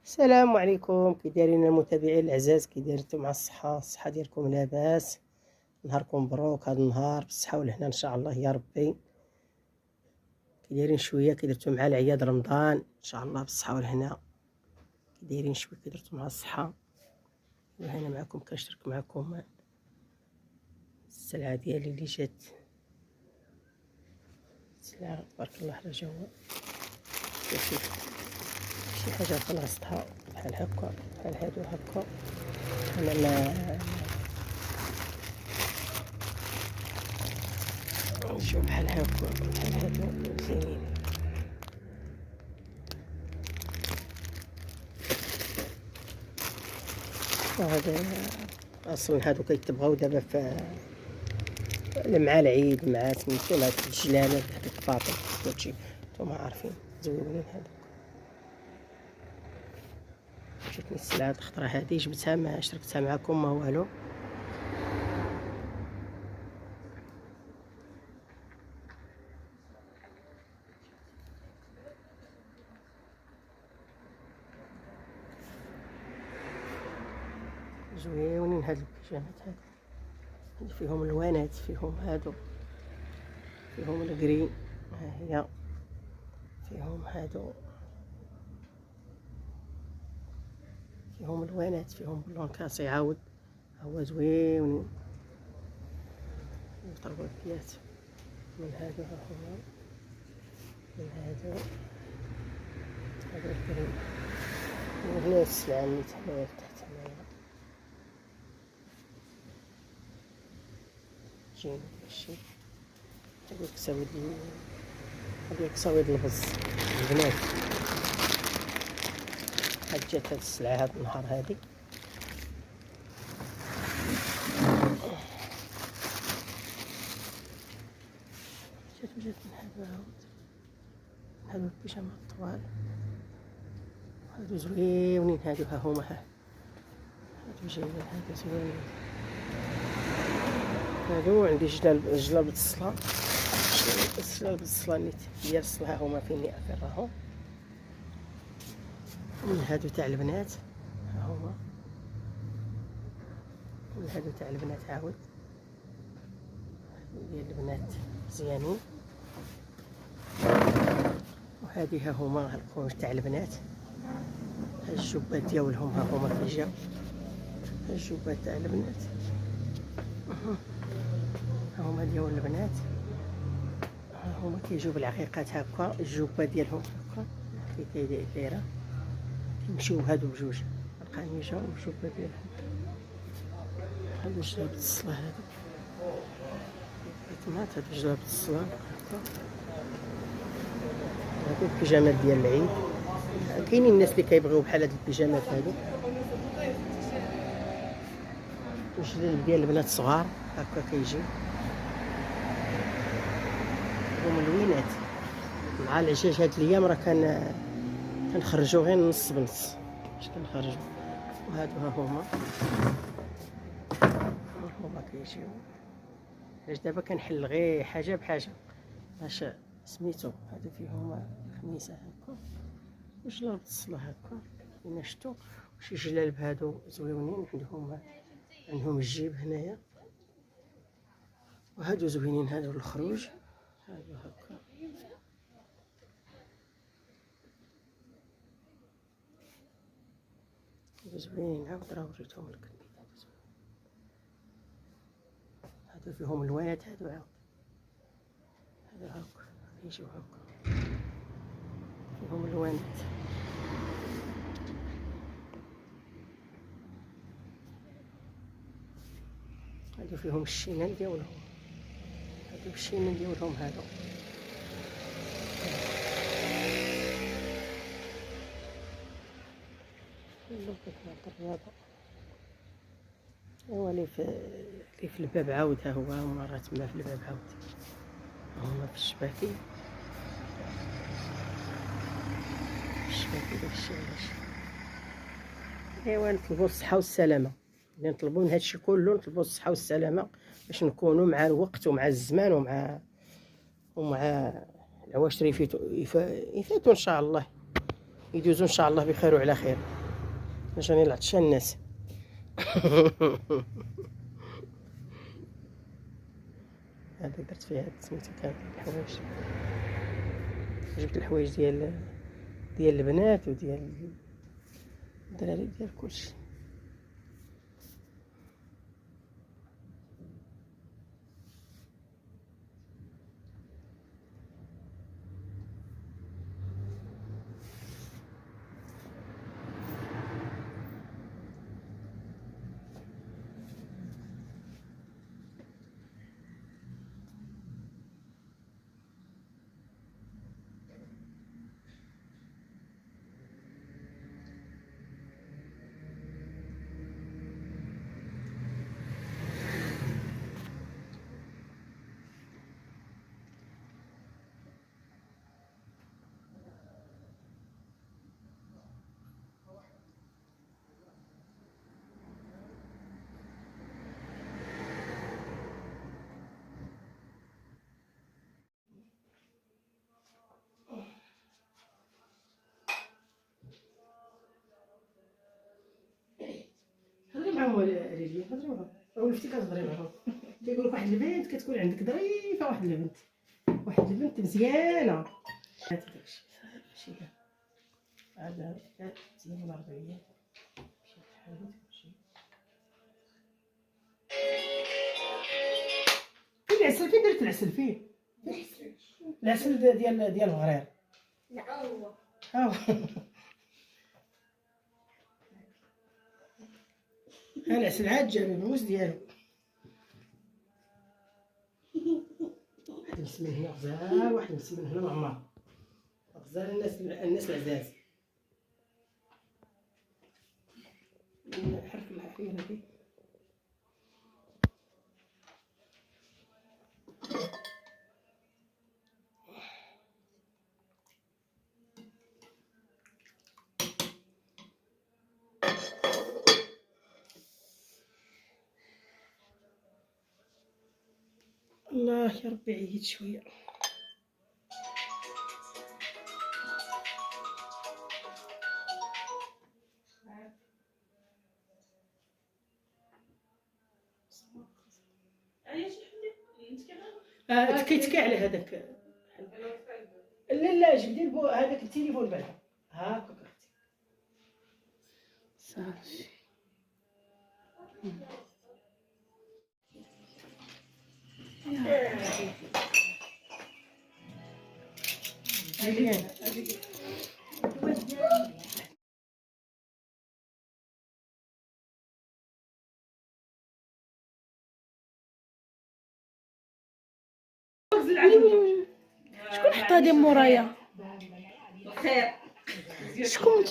السلام عليكم، كي دايرين المتابعين الاعزاء؟ كي دايرتو مع الصحه ديالكم لاباس؟ نهاركم مبروك هذا النهار بالصحه والهنا ان شاء الله يا ربي. كي دايرين شويه كي درتو مع العياد رمضان ان شاء الله بالصحه والهنا. كي دايرين شويه كي درتو مع الصحه وهنا معكم كنشترك معكم السلعه ديالي اللي جات. سلعه تبارك الله على جوا، شي حاجه في بلاصتها بحال هكا بحال هادو هكا. انا ما نشوف بحال هكا بحال هادو زينين. وهذا اصلا هادو كيتبغاو دابا في مع العيد مع سميتو مع الجلاله هذاك الفاطر داكشي نتوما عارفين زوينين هادو. جاتني السلعه الخضرا هادي جبتها ما شركتها معكم ما والو. زوينين هاد البيجامات هادو فيهم الوانات فيهم هادو فيهم الكري ها هي فيهم هادو فيهم الوانات فيهم اللون كاسي عاود هو زوينين. طربوكيات من هادو ها هما من هادو هادو الكري وهنا السلعة اللي تحت هنايا جينا داكشي. هادو كساويد هادو كساويد البز البنات. هاد جات هاد السلعة هاد النهار هادي جات من هادو عاود هادو البيجامات الطوال هادو زوينين هادو ها هما هادو جايين هادو زوينين. هادو عندي جلاب الصلا جلاب الصلا نيت ديال الصلا ها هما فين راهم. من هادو تاع البنات ها هما من هادو تاع البنات عاود ديال البنات مزيانين. وهادي ها هما الكوج تاع البنات. ها الجبات ديالهم ها هما كي جاو ها الجبات تاع البنات ها هما ديال البنات ها هما كيجيو بالعقيقات هكا الجبه ديالهم هكا كي دايره كيمشيو هادو بجوج القميجه والجبه ديالهم. هادو جلاب الصلا هادو البيتمات هادو جلاب الصلا هكا. هادو البيجامات ديال العيد كاينين الناس اللي كيبغيو بحال هاد البيجامات هادو. الجلاب ديال البنات صغار هكا كيجي هما الوينات مع العجاج. هاد الايام راه كنخرجوا غير نص بنص باش كنخرجوا. وهادو ها هما كيجيو باش دابا كنحل غير حاجه بحاجه باش سميتو. هادو فيهم خميسه هكا وجلاب الصلا هكا كما شفتوا. وشي جلالب هادو زويونين عندهم الجيب هنايا. وهادو زوينين هادو الخروج هادو هكا هادو زوينين. عاود راه وريتهم لك. هادو فيهم الوانات هادو عاود هادو هكا يجيو هكا فيهم الوانات. هادو فيهم الشينان ديالهم هادو الشينان ديالهم هادو. الرياضة ايوا اللي في الباب عاود ها هو مرة تما في الباب عاود هما في الشباكي داكشي علاش. ايوا نطلبوا الصحة والسلامة اللي نطلبوا من هادشي كله نطلبوا الصحة والسلامة باش نكونوا مع الوقت ومع الزمان ومع العواشر يفاتوا ان شاء الله. يدوزوا ان شاء الله بخير وعلى خير. باش راني العطشان الناس. هذا درت فيها سميتو كان الحوايج، جبت الحوايج ديال البنات وديال الدراري ديال كلشي. هضري معاهم ريليا، هضري معاهم. ولفتي كتهضري معاهم، كيقولك واحد البنت كتكون عندك ظريفه، واحد البنت مزيانه. هاتي داكشي ماشي كاع هذا مزيان ولا 4 ايام مشيت حالت كلشي. فين العسل؟ فين درت العسل؟ فين العسل ديال الغرير؟ لا هو ها هو. ها العسل عاد جا الموس ديالو. واحد مسمن هنا غزال، واحد مسمن هنا معمر. غزال الناس العزاز. حرك الحياه هذه. الله يا ربي عيد شويه. تكيتكي على هذاك. لا جبدي هذاك التليفون بعدا هاكا اختي صافي. شكون حط هادي مورايا؟ خير شكون؟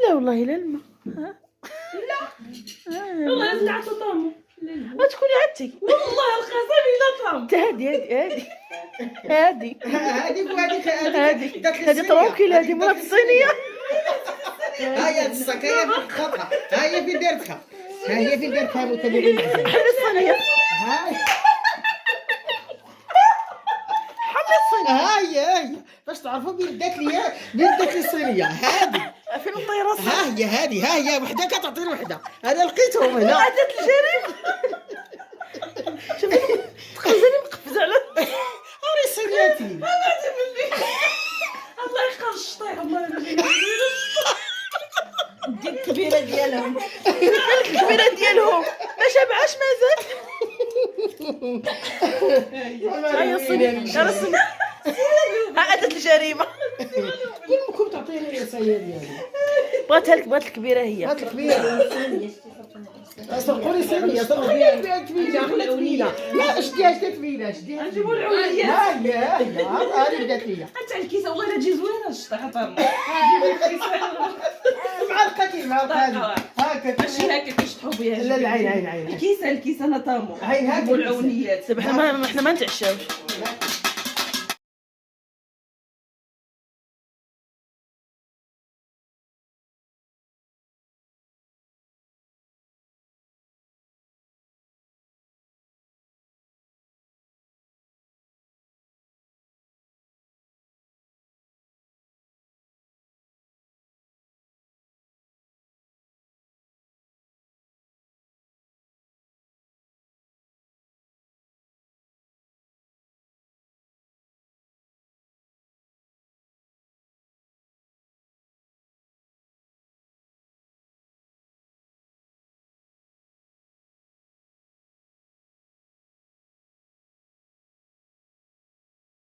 لا والله لا الماء. لا والله لازم نعطو طامو. تكوني عدتي والله القسم الا طام. هادي هادي تروكيل، هادي مرات الصينيه. هاي السكايه في الخطا، هاي في درتها، هاي في درتها متابعين. حل الصينيه، هاي باش تعرفوا مين دات لي الصينيه. هادي فين الطياره؟ ها هي وحده كتعطي وحده. انا لقيتهم هنا. عادت الجريمه. شوفي تخزني مقفز على هاي صينياتي. الله يخرج الشطيح. الله دي الكبيره ديالهم. الكبيره ديالهم ما شبعاش مازال. هاي الصينيه عادت الجريمه. كلكم تعطيني الرسائل ديالي. بغات الكبيره هي. هات الكبيره. صدقوني صينيه صدقوني تفيله. لا شديها تفيله شديها. نجيبو العوليات. هاي بدات ليا. انت الكيسه والله تجي زوينه الشطيح طام. معلقه هكا ماشي هكا كيشطحوا بها. لا العين الكيسه انا طامو. عين هكا العونيات. احنا ما نتعشاوش.